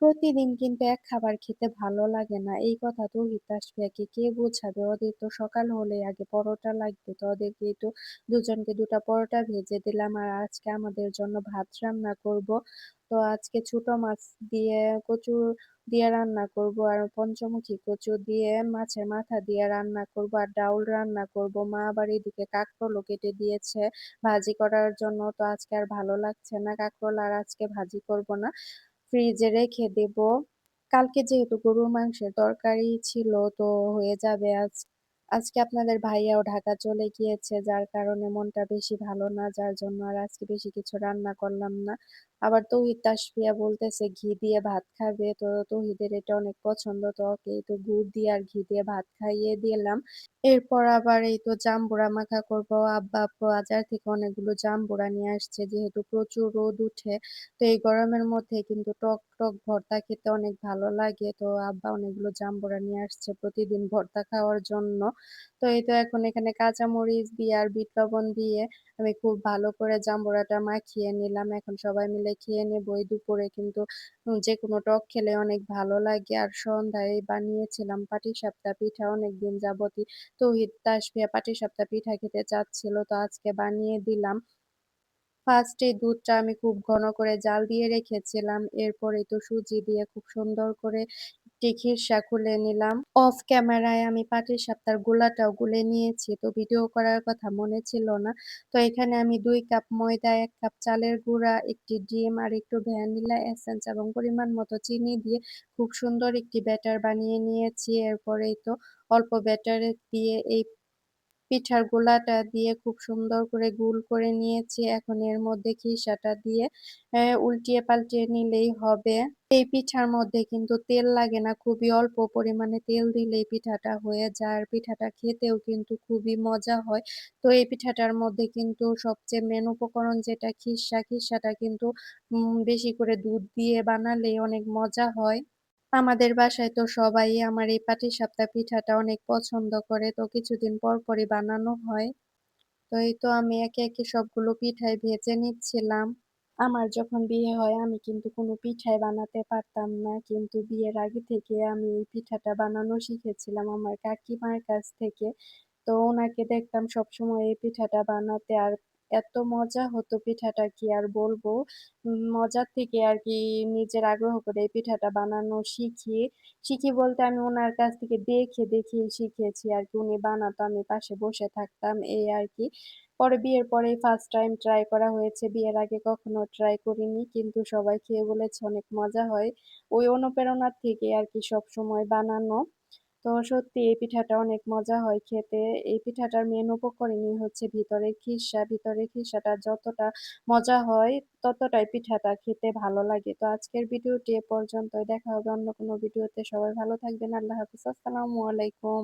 প্রতিদিন কিন্তু এক খাবার খেতে ভালো লাগে না। এই কথা তৌহিদ তাসফিয়াকে কে বোঝাবে? ওদের তো সকাল হলেই আগে পরোটা লাগবে। তো ওদেরকেই তো দুজনকে ২ টা পরোটা ভেজে দিলাম। আর আজকে আমাদের জন্য ভাত রান্না করব। তো আজকে ছোট মাছ দিয়ে কচু দিয়ে রান্না করব। আর পঞ্চমুখী কচু দিয়ে মাছের মাথা দিয়ে রান্না করব। আর ডাউল রান্না করব। মা আবার এদিকে কাঁকরোলও কেটে দিয়েছে ভাজি করার জন্য। তো আজকে আর ভালো লাগছে না। কাঁকরোল আর আজকে ভাজি করব না। ফ্রিজে রেখে দেব। কালকে যেহেতু গরুর মাংসের তরকারি ছিল তো হয়ে যাবে আজকে আপনাদের ভাইয়াও ঢাকা চলে গিয়েছে যার কারণে মনটা বেশি ভালো না যার জন্য আর আজকে বেশি কিছু রান্না করলাম না। আবার তৌহিদ তাসফিয়া বলতেছে ঘি দিয়ে ভাত খাবে তো তৌহিদের এটা অনেক পছন্দ তো ওকে তো গুড় দিয়ে আর ঘি দিয়ে ভাত খাইয়ে দিলাম। এরপর আবার এই তো জাম্বুরা মাখা করব। আব্বা বাজার থেকে অনেকগুলো জাম্বুরা নিয়ে আসছে যেহেতু প্রচুর রোদ উঠে তো এই গরমের মধ্যে কিন্তু টক টক ভর্তা খেতে অনেক ভালো লাগে। তো আব্বা অনেকগুলো জাম্বুরা নিয়ে আসছে প্রতিদিন ভর্তা খাওয়ার জন্য। তো এই তো এখন এখানে কাঁচামরিচ দিয়ে আর বিট লবণ দিয়ে আমি খুব ভালো করে জাম্বুরাটা মাখিয়ে নিলাম। এখন সবাই মিলে খেয়ে নেব। এই দুপুরে কিন্তু যেকোনো টক খেলে অনেক ভালো লাগে। আর সন্ধ্যায় বানিয়েছিলাম পাটিসাপটা পিঠা অনেকদিন যাবতই তৌহিদ তাসফিয়া পাটিসাপটা পিঠা খেতে চাচ্ছিল তো আজকে বানিয়ে দিলাম। ফার্স্টে দুধটা আমি খুব ঘন করে জাল দিয়ে রেখেছিলাম। এরপরে তো সুজি দিয়ে খুব সুন্দর করে একটি খিরসা খুলে নিলাম। অফ ক্যামেরায় আমি পাটিসাপটার গুলাটাও গুলে নিয়েছি। তো ভিডিও করার কথা মনে ছিল না। তো এখানে আমি ২ কাপ ময়দা, ১ কাপ চালের গুঁড়া, ১ টি ডিম আর একটু ভ্যানিলা এসেন্স এবং পরিমাণ মতো চিনি দিয়ে খুব সুন্দর একটি ব্যাটার বানিয়ে নিয়েছি। এরপরেই তো অল্প ব্যাটারে দিয়ে এই পিঠার গোলাটা দিয়ে খুব সুন্দর করে গোল করে নিয়েছি। এখন এর মধ্যে খিসাটা দিয়ে উল্টিয়ে পাল্টিয়ে নিলেই হবে। এই পিঠার মধ্যে কিন্তু তেল লাগে না। খুবই অল্প পরিমাণে তেল দিলেই পিঠাটা হয়ে যায়। আর পিঠাটা খেতেও কিন্তু খুবই মজা হয়। তো এই পিঠাটার মধ্যে কিন্তু সবচেয়ে মেইন উপকরণ যেটা খিসা, খিসাটা কিন্তু বেশি করে দুধ দিয়ে বানালে অনেক মজা হয়। আমাদের বাসায় তো সবাই আমার এই পাটিসাপটা পিঠাটা অনেক পছন্দ করে। তো কিছুদিন পর পরই বানানো হয়। তো এই তো আমি একে একে সবগুলো পিঠাই ভেজে নিচ্ছিলাম। আমার যখন বিয়ে হয় আমি কিন্তু কোনো পিঠাই বানাতে পারতাম না। কিন্তু বিয়ের আগে থেকে আমি এই পিঠাটা বানানো শিখেছিলাম আমার কাকিমার কাছ থেকে। তো উনাকে দেখতাম সবসময় এই পিঠাটা বানাতে। আর এত মজা হতো পিঠাটা কি আর বলবো। মজার থেকে আরকি নিজের আগ্রহ করে এই পিঠাটা বানানো শিখি। শিখি বলতে আমি উনার কাছ থেকে দেখে দেখেই শিখেছি আরকি। উনি বানাতো আমি পাশে বসে থাকতাম এই আরকি। পরে বিয়ের পরেই ফার্স্ট টাইম ট্রাই করা হয়েছে। বিয়ের আগে কখনো ট্রাই করিনি। কিন্তু সবাই খেয়ে বলেছে অনেক মজা হয়। ওই অনুপ্রেরণার থেকে আরকি সবসময় বানানো। তো সত্যি এই পিঠাটা অনেক মজা হয় খেতে। এই পিঠাটার মেইন উপকরণই হচ্ছে ভিতরের খিরসা। ভিতরের খিরসাটা যতটা মজা হয় ততটাই পিঠাটা খেতে ভালো লাগে। তো আজকের ভিডিওটি এ পর্যন্তই। দেখা হবে অন্য কোনো ভিডিওতে। সবাই ভালো থাকবেন। আল্লাহ হাফেজ। আসসালামু আলাইকুম।